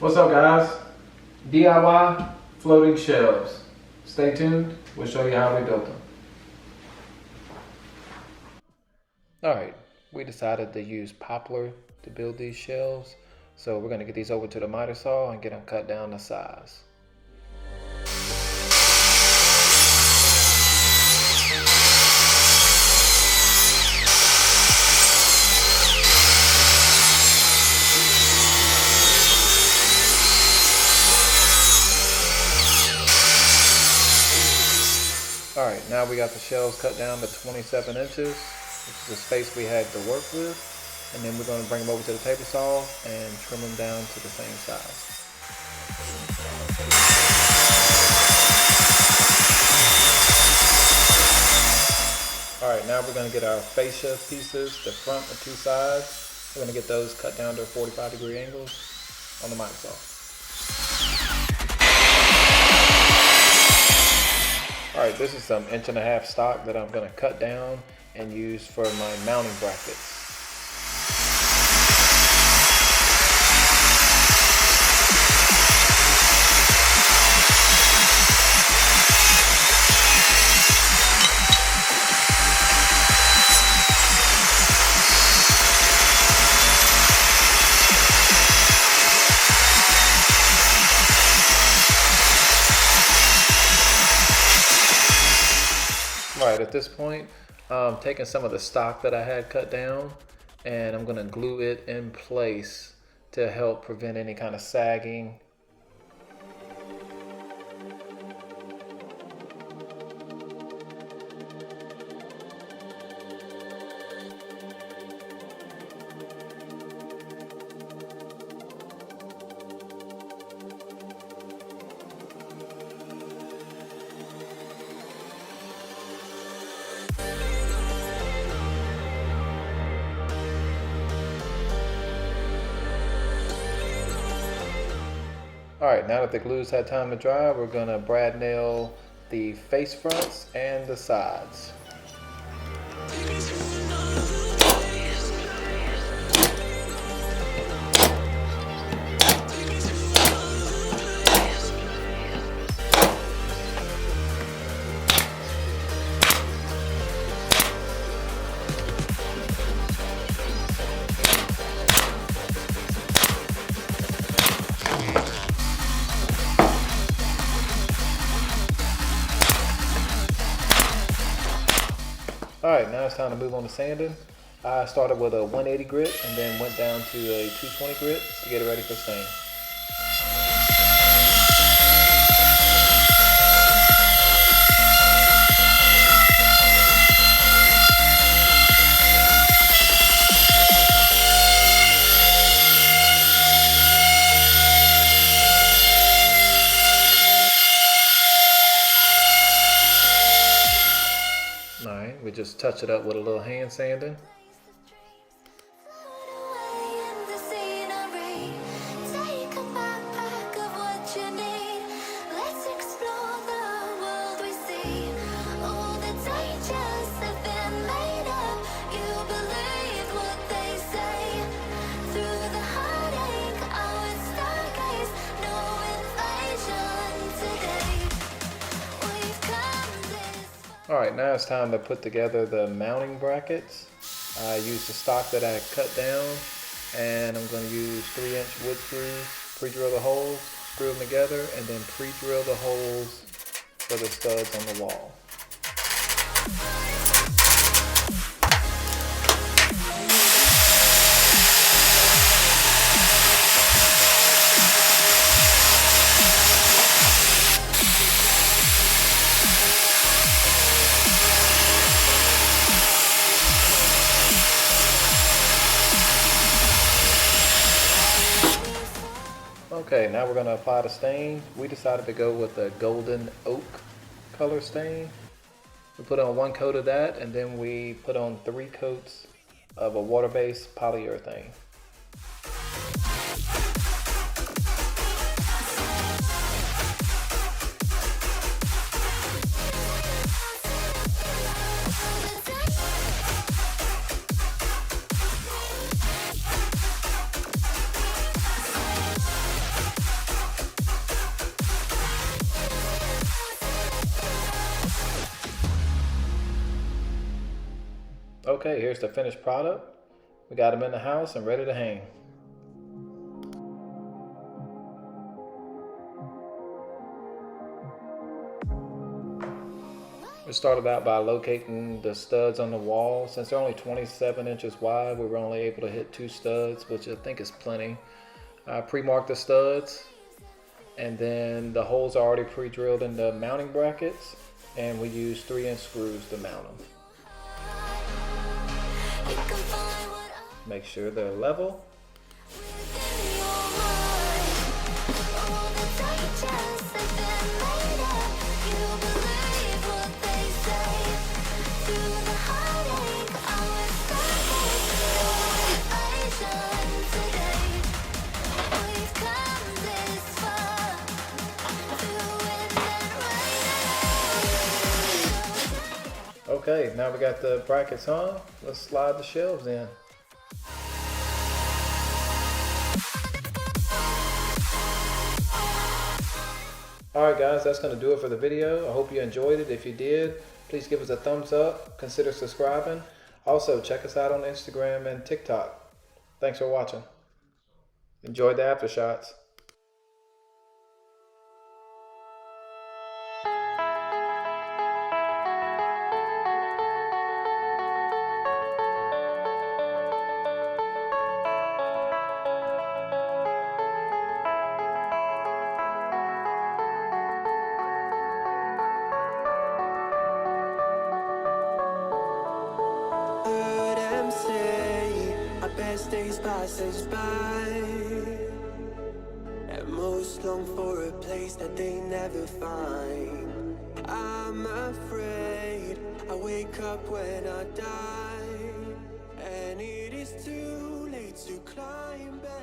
What's up, guys? DIY floating shelves. Stay tuned, we'll show you how we built them. Alright, we decided to use poplar to build these shelves. So we're going to get these over to the miter saw and get them cut down to size. Alright, now we got the shelves cut down to 27 inches, which is the space we had to work with. And then we're going to bring them over to the table saw and trim them down to the same size. Alright, now we're going to get our fascia pieces, the front and two sides. We're going to get those cut down to 45-degree angles on the miter saw. Alright, this is some 1.5 inch stock that I'm going to cut down and use for my mounting brackets. Alright, at this point, I'm taking some of the stock that I had cut down and I'm going to glue it in place to help prevent any kind of sagging. Alright, now that the glue's had time to dry, we're going to brad nail the face fronts and the sides. Alright, now it's time to move on to sanding. I started with a 180 grit and then went down to a 220 grit to get it ready for stain. We just touch it up with a little hand sanding. Alright, now it's time to put together the mounting brackets. I used the stock that I had cut down and I'm going to use 3-inch wood screws, pre-drill the holes, screw them together, and then pre-drill the holes for the studs on the wall. Okay, now we're going to apply the stain. We decided to go with a golden oak color stain. We put on 1 coat of that and then we put on 3 coats of a water-based polyurethane. Okay, here's the finished product. We got them in the house and ready to hang. We started out by locating the studs on the wall. Since they're only 27 inches wide, we were only able to hit 2 studs, which I think is plenty. I pre-marked the studs, and then the holes are already pre-drilled in the mounting brackets, and we use 3-inch screws to mount them. Make sure they're level. Okay, now we got the brackets on. Let's slide the shelves in. Alright guys, that's going to do it for the video. I hope you enjoyed it. If you did, please give us a thumbs up. Consider subscribing. Also, check us out on Instagram and TikTok. Thanks for watching. Enjoy the aftershots. Best days passes by, and most long for a place that they never find. I'm afraid I wake up when I die, and it is too late to climb back.